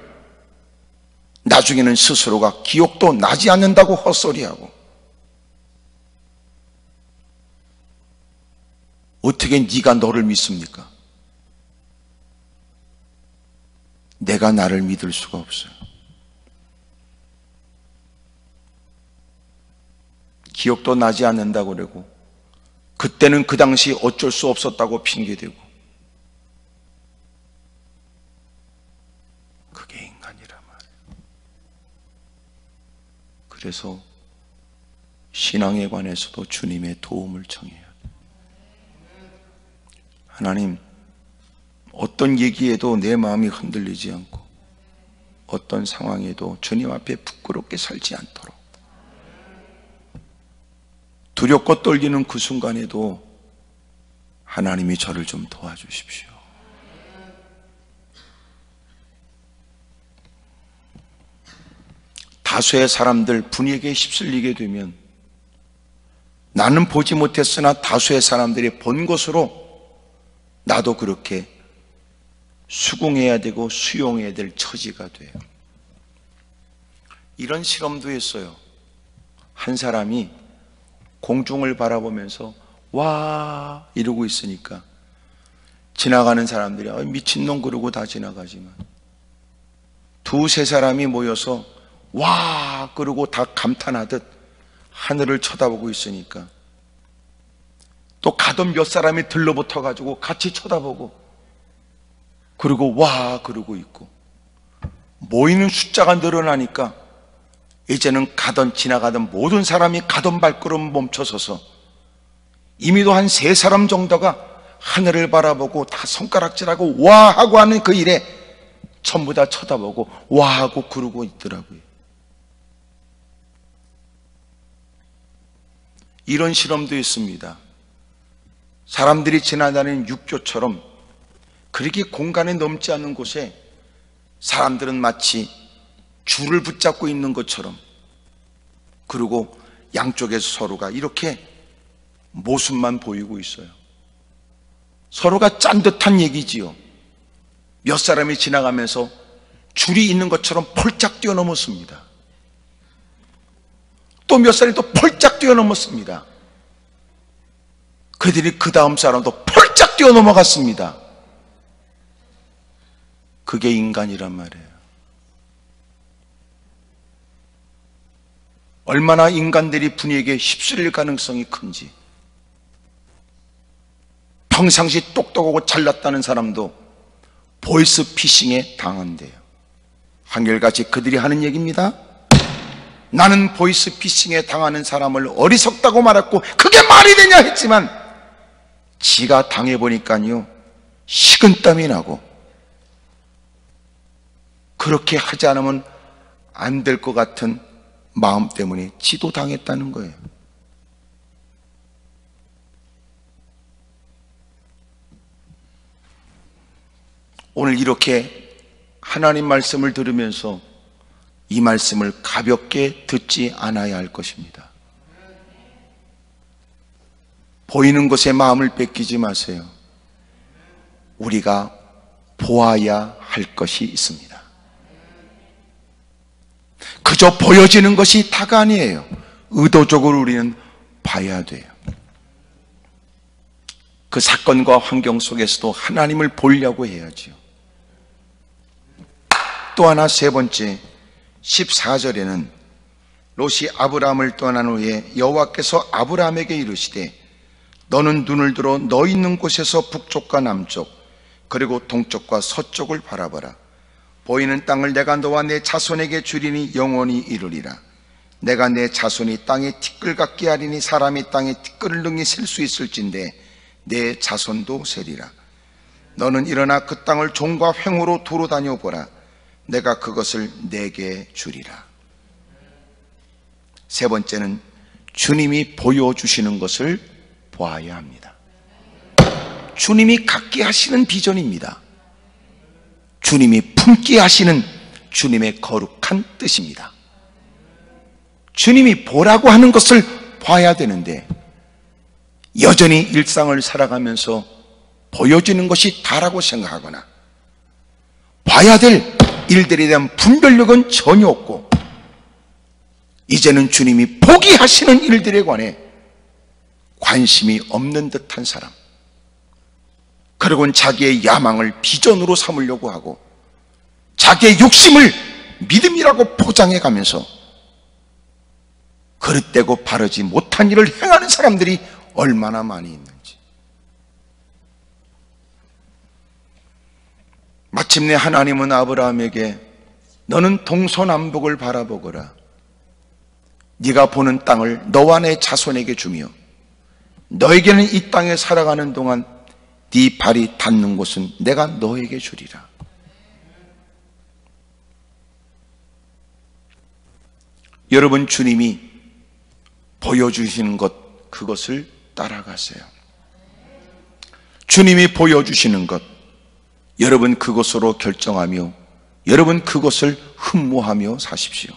나중에는 스스로가 기억도 나지 않는다고 헛소리하고, 어떻게 네가 너를 믿습니까? 내가 나를 믿을 수가 없어요. 기억도 나지 않는다고 그러고, 그때는 그 당시 어쩔 수 없었다고 핑계대고, 그게 인간이란 말이에요. 그래서 신앙에 관해서도 주님의 도움을 청해야 돼요. 하나님, 어떤 얘기에도 내 마음이 흔들리지 않고 어떤 상황에도 주님 앞에 부끄럽게 살지 않도록, 두렵고 떨리는 그 순간에도 하나님이 저를 좀 도와주십시오. 다수의 사람들 분위기에 휩쓸리게 되면 나는 보지 못했으나 다수의 사람들이 본 것으로 나도 그렇게 수긍해야 되고 수용해야 될 처지가 돼요. 이런 실험도 했어요. 한 사람이 공중을 바라보면서 와 이러고 있으니까 지나가는 사람들이 미친놈 그러고 다 지나가지만, 두세 사람이 모여서 와 그러고 다 감탄하듯 하늘을 쳐다보고 있으니까 또 가던 몇 사람이 들러붙어 가지고 같이 쳐다보고, 그리고 와 그러고 있고, 모이는 숫자가 늘어나니까 이제는 가던 지나가던 모든 사람이 가던 발걸음 멈춰서서 이미도 한 세 사람 정도가 하늘을 바라보고 다 손가락질하고 와 하고 하는 그 일에 전부 다 쳐다보고 와 하고 그러고 있더라고요. 이런 실험도 있습니다. 사람들이 지나다니는 육교처럼 그렇게 공간에 넘지 않는 곳에 사람들은 마치 줄을 붙잡고 있는 것처럼, 그리고 양쪽에서 서로가 이렇게 모습만 보이고 있어요. 서로가 짠 듯한 얘기지요. 몇 사람이 지나가면서 줄이 있는 것처럼 펄짝 뛰어넘었습니다. 또 몇 사람이 또 펄짝 뛰어넘었습니다. 그들이 그 다음 사람도 펄짝 뛰어넘어갔습니다. 그게 인간이란 말이에요. 얼마나 인간들이 분위기에 휩쓸릴 가능성이 큰지. 평상시 똑똑하고 잘났다는 사람도 보이스 피싱에 당한대요. 한결같이 그들이 하는 얘기입니다. 나는 보이스 피싱에 당하는 사람을 어리석다고 말했고 그게 말이 되냐 했지만, 지가 당해보니까요 식은땀이 나고 그렇게 하지 않으면 안 될 것 같은 마음 때문에 지도 당했다는 거예요. 오늘 이렇게 하나님 말씀을 들으면서 이 말씀을 가볍게 듣지 않아야 할 것입니다. 보이는 것에 마음을 뺏기지 마세요. 우리가 보아야 할 것이 있습니다. 그저 보여지는 것이 다가 아니에요. 의도적으로 우리는 봐야 돼요. 그 사건과 환경 속에서도 하나님을 보려고 해야지요. 또 하나, 세 번째, 14절에는 롯이 아브라함을 떠난 후에 여호와께서 아브라함에게 이르시되 너는 눈을 들어 너 있는 곳에서 북쪽과 남쪽 그리고 동쪽과 서쪽을 바라봐라. 보이는 땅을 내가 너와 내 자손에게 주리니 영원히 이루리라. 내가 내 자손이 땅에 티끌 같게 하리니 사람이 땅에 티끌을 능히 셀 수 있을진데 내 자손도 세리라. 너는 일어나 그 땅을 종과 횡으로 두루 다녀보라. 내가 그것을 내게 주리라. 세 번째는 주님이 보여주시는 것을 보아야 합니다. 주님이 갖게 하시는 비전입니다. 주님이 품게 하시는 주님의 거룩한 뜻입니다. 주님이 보라고 하는 것을 봐야 되는데 여전히 일상을 살아가면서 보여지는 것이 다라고 생각하거나 봐야 될 일들에 대한 분별력은 전혀 없고 이제는 주님이 보게 하시는 일들에 관해 관심이 없는 듯한 사람, 그리고는 자기의 야망을 비전으로 삼으려고 하고 자기의 욕심을 믿음이라고 포장해 가면서 그릇되고 바르지 못한 일을 행하는 사람들이 얼마나 많이 있는지. 마침내 하나님은 아브라함에게 너는 동서남북을 바라보거라. 네가 보는 땅을 너와 내 자손에게 주며 너에게는 이 땅에 살아가는 동안 네 발이 닿는 곳은 내가 너에게 주리라. 여러분, 주님이 보여주시는 것, 그것을 따라가세요. 주님이 보여주시는 것, 여러분 그것으로 결정하며 여러분 그것을 흠모하며 사십시오.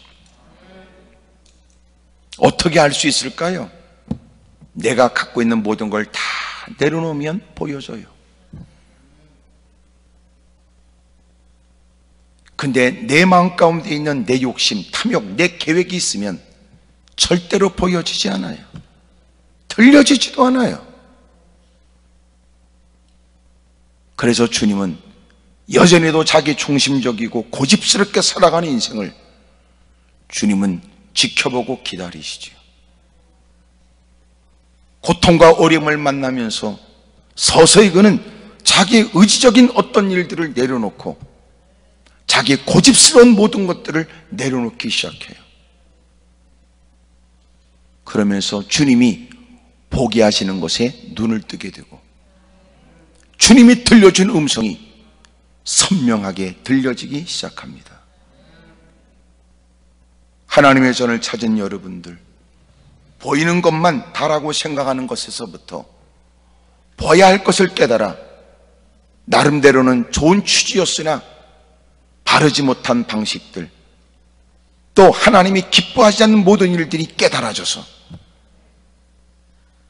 어떻게 알 수 있을까요? 내가 갖고 있는 모든 걸 다 내려놓으면 보여져요. 근데 내 마음 가운데 있는 내 욕심, 탐욕, 내 계획이 있으면 절대로 보여지지 않아요. 들려지지도 않아요. 그래서 주님은 여전히도 자기 중심적이고 고집스럽게 살아가는 인생을 주님은 지켜보고 기다리시지요. 고통과 어려움을 만나면서 서서히 그는 자기 의지적인 어떤 일들을 내려놓고 자기 고집스러운 모든 것들을 내려놓기 시작해요. 그러면서 주님이 보게 하시는 것에 눈을 뜨게 되고 주님이 들려준 음성이 선명하게 들려지기 시작합니다. 하나님의 전을 찾은 여러분들, 보이는 것만 다라고 생각하는 것에서부터 봐야 할 것을 깨달아 나름대로는 좋은 취지였으나 바르지 못한 방식들, 또 하나님이 기뻐하지 않는 모든 일들이 깨달아져서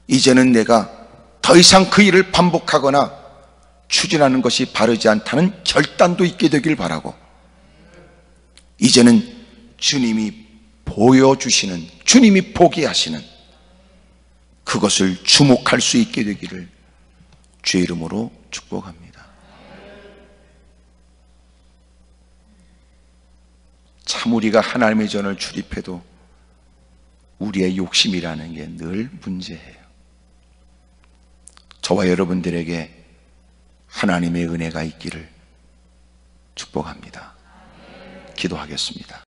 이제는 내가 더 이상 그 일을 반복하거나 추진하는 것이 바르지 않다는 결단도 있게 되길 바라고, 이제는 주님이 보여주시는, 주님이 보게 하시는 그것을 주목할 수 있게 되기를 주의 이름으로 축복합니다. 참 우리가 하나님의 전을 출입해도 우리의 욕심이라는 게 늘 문제예요. 저와 여러분들에게 하나님의 은혜가 있기를 축복합니다. 기도하겠습니다.